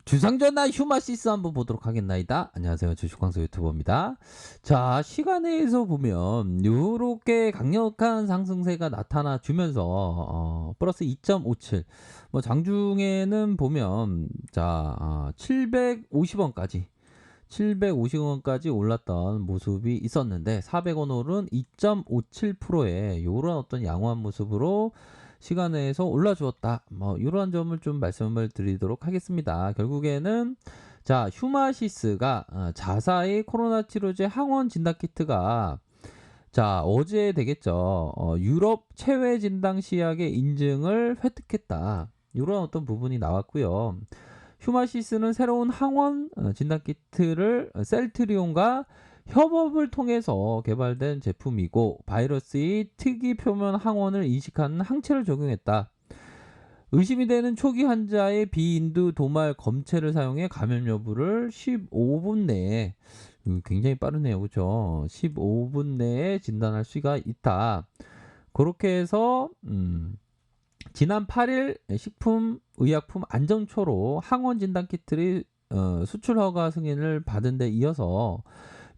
주상전나 휴마시스 한번 보도록 하겠나이다. 안녕하세요. 주식광수 유튜버입니다. 자, 시간에서 보면 요렇게 강력한 상승세가 나타나 주면서 플러스 2.57. 뭐 장중에는 보면 자, 750원까지 750원까지 올랐던 모습이 있었는데 400원 오른 2.57%의 요런 어떤 양호한 모습으로 시간에서 올라주었다. 뭐 이러한 점을 좀 말씀을 드리도록 하겠습니다. 결국에는 자, 휴마시스가 자사의 코로나 치료제 항원 진단 키트가 자, 어제 되겠죠. 유럽 체외 진단 시약의 인증을 획득했다. 이런 어떤 부분이 나왔고요. 휴마시스는 새로운 항원 진단 키트를 셀트리온과 협업을 통해서 개발된 제품이고 바이러스의 특이 표면 항원을 인식하는 항체를 적용했다. 의심이 되는 초기 환자의 비인두 도말 검체를 사용해 감염 여부를 15분 내에 굉장히 빠르네요. 그죠? 15분 내에 진단할 수가 있다. 그렇게 해서 지난 8일 식품의약품 안정초로 항원 진단 키트를 수출 허가 승인을 받은 데 이어서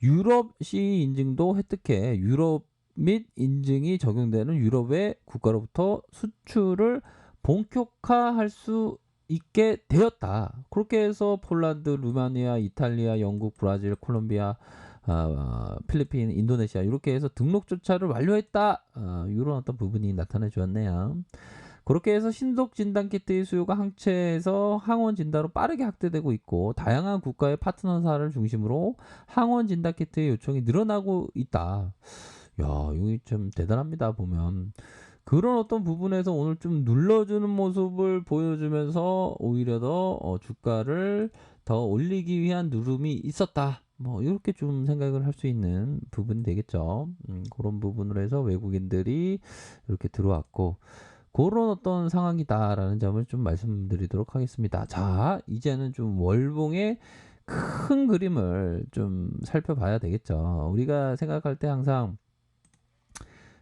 유럽 CE 인증도 획득해 유럽 및 인증이 적용되는 유럽의 국가로부터 수출을 본격화할 수 있게 되었다. 그렇게 해서 폴란드, 루마니아, 이탈리아, 영국, 브라질, 콜롬비아, 필리핀, 인도네시아 이렇게 해서 등록 조차를 완료했다. 이런 어떤 부분이 나타나 주었네요. 그렇게 해서 신속 진단 키트의 수요가 항체에서 항원 진단으로 빠르게 확대되고 있고 다양한 국가의 파트너사를 중심으로 항원 진단 키트의 요청이 늘어나고 있다. 야, 이거 좀 대단합니다. 보면 그런 어떤 부분에서 오늘 좀 눌러주는 모습을 보여주면서 오히려 더 주가를 더 올리기 위한 누름이 있었다. 뭐 이렇게 좀 생각을 할 수 있는 부분이 되겠죠. 그런 부분으로 해서 외국인들이 이렇게 들어왔고 그런 어떤 상황이다라는 점을 좀 말씀드리도록 하겠습니다. 자, 이제는 좀 월봉의 큰 그림을 좀 살펴봐야 되겠죠. 우리가 생각할 때 항상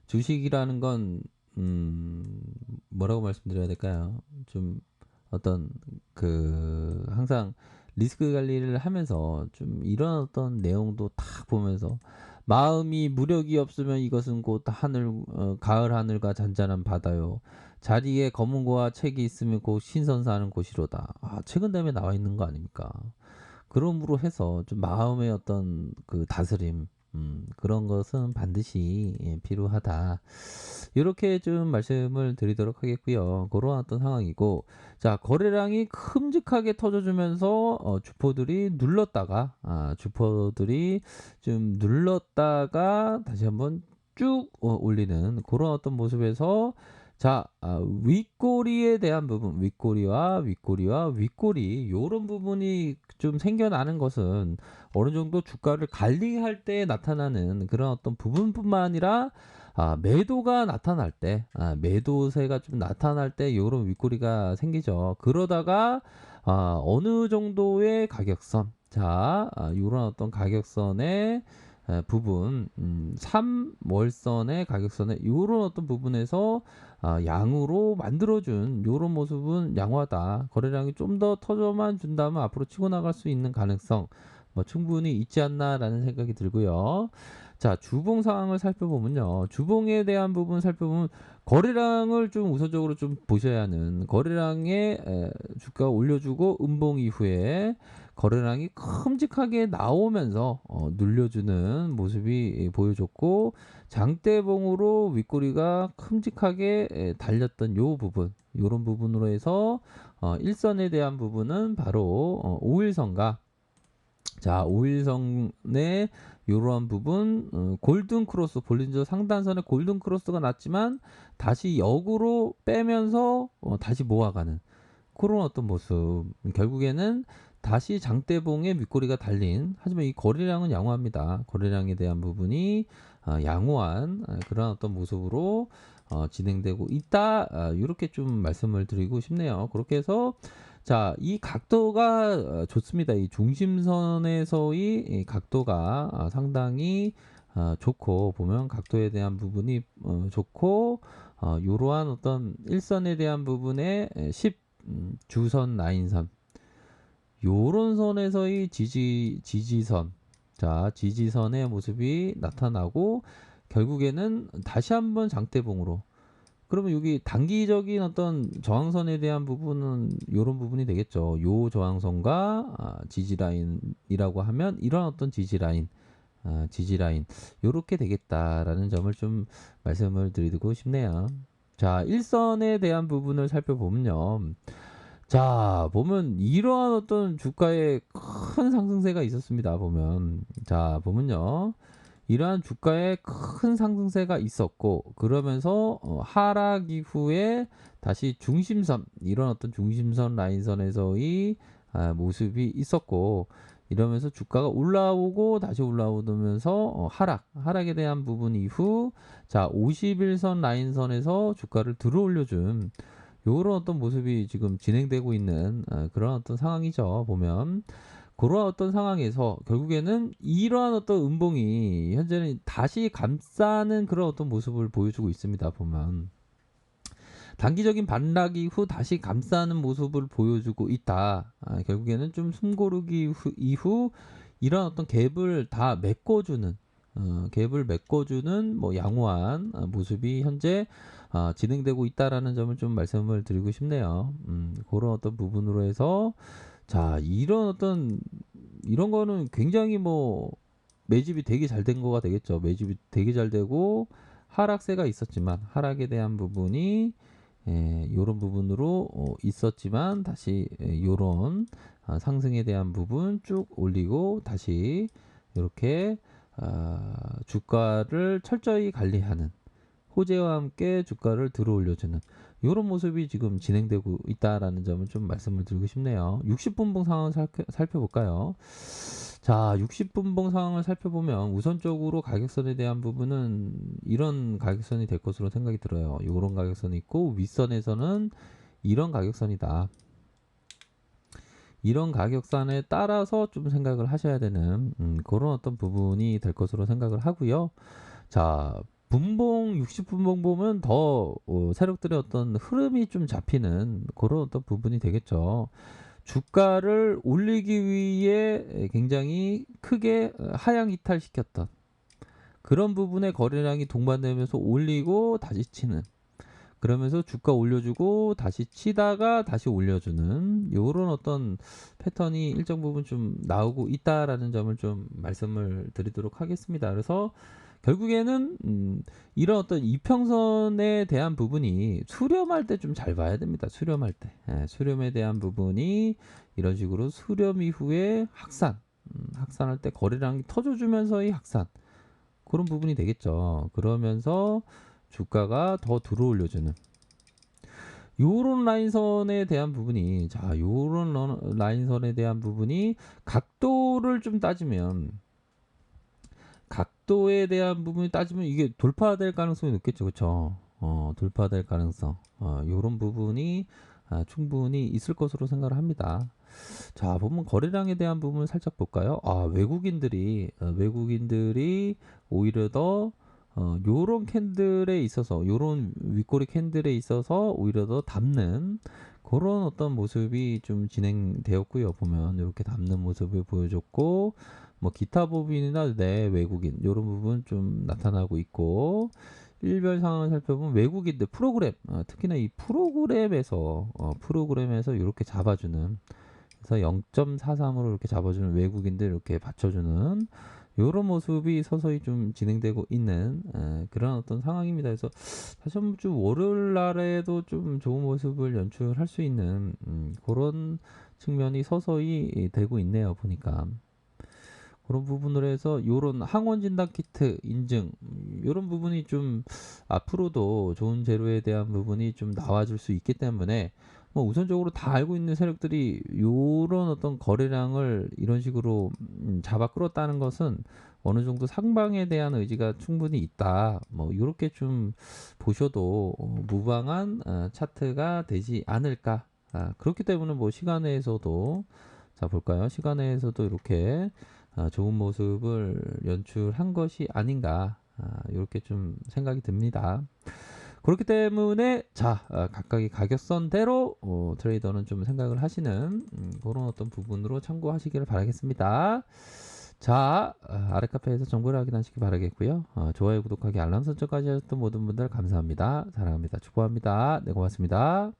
주식이라는 건 뭐라고 말씀드려야 될까요? 좀 어떤 항상 리스크 관리를 하면서 좀 이런 어떤 내용도 딱 보면서 마음이 무력이 없으면 이것은 곧 가을 하늘과 잔잔한 바다요. 자리에 검은고와 책이 있으면 곧 신선사하는 곳이로다. 책은 다음에 나와 있는 거 아닙니까? 그러므로 해서 좀 마음의 어떤 다스림, 그런 것은 반드시 필요하다. 이렇게 좀 말씀을 드리도록 하겠고요. 그런 어떤 상황이고, 자, 거래량이 큼직하게 터져주면서 주포들이 좀 눌렀다가 다시 한번 쭉 올리는 그런 어떤 모습에서 자, 윗꼬리에 대한 부분, 윗꼬리, 요런 부분이 좀 생겨나는 것은 어느 정도 주가를 관리할 때 나타나는 그런 어떤 부분뿐만 아니라 매도가 나타날 때, 매도세가 좀 나타날 때 요런 윗꼬리가 생기죠. 그러다가 어느 정도의 가격선, 자, 요런 어떤 가격선의 부분, 3월선의 가격선의 요런 어떤 부분에서 양으로 만들어준 요런 모습은 양호하다. 거래량이 좀 더 터져만 준다면 앞으로 치고 나갈 수 있는 가능성 뭐 충분히 있지 않나라는 생각이 들고요. 자, 주봉 상황을 살펴보면요. 주봉에 대한 부분 살펴보면 거래량을 좀 우선적으로 좀 보셔야 하는 거래량의 주가 올려주고 음봉 이후에 거래량이 큼직하게 나오면서 눌려주는 모습이 보여줬고 장대봉으로 윗꼬리가 큼직하게 달렸던 요 부분 요런 부분으로 해서 일선에 대한 부분은 바로 5일선과 자 5일선의 이러한 부분 골든 크로스 볼린저 상단선의 골든 크로스가 났지만 다시 역으로 빼면서 다시 모아가는 그런 어떤 모습 결국에는 다시 장대봉에 윗꼬리가 달린 하지만 이 거래량은 양호합니다. 거래량에 대한 부분이 양호한 그런 어떤 모습으로 진행되고 있다. 이렇게 좀 말씀을 드리고 싶네요. 그렇게 해서 자, 이 각도가 좋습니다. 이 중심선에서의 이 각도가 상당히 좋고 보면 각도에 대한 부분이 좋고 이러한 어떤 일선에 대한 부분에 10 주선 라인선 요런 선에서의 지지선. 자, 지지선의 모습이 나타나고 결국에는 다시 한번 장대봉으로. 그러면 여기 단기적인 어떤 저항선에 대한 부분은 요런 부분이 되겠죠. 요 저항선과 지지라인이라고 하면 이런 어떤 지지라인 요렇게 되겠다라는 점을 좀 말씀을 드리고 싶네요. 자, 일선에 대한 부분을 살펴보면요. 자, 보면 이러한 어떤 주가의 큰 상승세가 있었습니다. 보면요. 이러한 주가의 큰 상승세가 있었고, 그러면서 하락 이후에 다시 중심선, 이런 어떤 중심선 라인선에서의 모습이 있었고, 이러면서 주가가 올라오고 다시 올라오면서 하락에 대한 부분 이후, 자, 51선 라인선에서 주가를 들어 올려준 요런 어떤 모습이 지금 진행되고 있는 그런 어떤 상황이죠. 보면 그러한 어떤 상황에서 결국에는 이러한 어떤 음봉이 현재는 다시 감싸는 그런 어떤 모습을 보여주고 있습니다. 보면 단기적인 반락 이후 다시 감싸는 모습을 보여주고 있다. 결국에는 좀 숨고르기 이후 이런 어떤 갭을 다 메꿔주는 갭을 메꿔주는 뭐 양호한 모습이 현재 진행되고 있다라는 점을 좀 말씀을 드리고 싶네요. 그런 어떤 부분으로 해서 자, 이런 거는 굉장히 뭐 매집이 되게 잘 된 거가 되겠죠. 매집이 되게 잘 되고 하락세가 있었지만 하락에 대한 부분이 요런 부분으로 있었지만 다시 요런 상승에 대한 부분 쭉 올리고 다시 이렇게 주가를 철저히 관리하는 호재와 함께 주가를 들어 올려주는 이런 모습이 지금 진행되고 있다라는 점을 좀 말씀을 드리고 싶네요. 60분봉 상황을 살펴볼까요? 자, 60분봉 상황을 살펴보면 우선적으로 가격선에 대한 부분은 이런 가격선이 될 것으로 생각이 들어요. 이런 가격선이 있고 윗선에서는 이런 가격선이다. 이런 가격선에 따라서 좀 생각을 하셔야 되는 그런 어떤 부분이 될 것으로 생각을 하고요. 자, 분봉 60분봉 보면 더 세력들의 어떤 흐름이 좀 잡히는 그런 어떤 부분이 되겠죠. 주가를 올리기 위해 굉장히 크게 하향 이탈시켰던 그런 부분의 거래량이 동반되면서 올리고 다시 치는 그러면서 주가 올려주고 다시 치다가 다시 올려주는 요런 어떤 패턴이 일정 부분 좀 나오고 있다라는 점을 좀 말씀을 드리도록 하겠습니다. 그래서 결국에는 이런 어떤 이평선에 대한 부분이 수렴할 때 좀 잘 봐야 됩니다. 수렴할 때 수렴에 대한 부분이 이런 식으로 수렴 이후에 확산할 때 거래량이 터져주면서의 확산 그런 부분이 되겠죠. 그러면서 주가가 더 들어올려주는 요런 라인선에 대한 부분이 자 요런 라인선에 대한 부분이 각도를 좀 따지면 각도에 대한 부분이 따지면 이게 돌파될 가능성이 높겠죠. 그쵸? 돌파될 가능성 요런 부분이 충분히 있을 것으로 생각을 합니다. 자, 보면 거래량에 대한 부분을 살짝 볼까요? 외국인들이 오히려 더 요런 캔들에 있어서 요런 윗꼬리 캔들에 있어서 오히려 더 담는 그런 어떤 모습이 좀 진행되었고요. 보면 이렇게 담는 모습을 보여줬고 뭐 기타 법인이나 내 외국인 요런 부분 좀 나타나고 있고 일별 상황을 살펴보면 외국인들 프로그램 특히나 이 프로그램에서 이렇게 잡아주는 그래서 0.43으로 이렇게 잡아주는 외국인들 이렇게 받쳐주는 이런 모습이 서서히 좀 진행되고 있는 그런 어떤 상황입니다. 그래서 사실 좀 월요일 날에도 좀 좋은 모습을 연출할 수 있는 그런 측면이 서서히 되고 있네요. 보니까 그런 부분으로 해서 요런 항원 진단 키트 인증 요런 부분이 좀 앞으로도 좋은 재료에 대한 부분이 좀 나와줄 수 있기 때문에 뭐 우선적으로 다 알고 있는 세력들이 요런 어떤 거래량을 이런 식으로 잡아 끌었다는 것은 어느 정도 상방에 대한 의지가 충분히 있다. 뭐 요렇게 좀 보셔도 무방한 차트가 되지 않을까. 그렇기 때문에 뭐 시간에서도 자 볼까요? 시간에서도 이렇게 좋은 모습을 연출한 것이 아닌가 이렇게 좀 생각이 듭니다. 그렇기 때문에 자, 각각의 가격선대로 트레이더는 좀 생각을 하시는 그런 어떤 부분으로 참고하시기를 바라겠습니다. 자, 아래 카페에서 정보를 확인하시기 바라겠고요. 좋아요, 구독하기, 알람 설정까지 하셨던 모든 분들 감사합니다. 사랑합니다. 축복합니다. 네, 고맙습니다.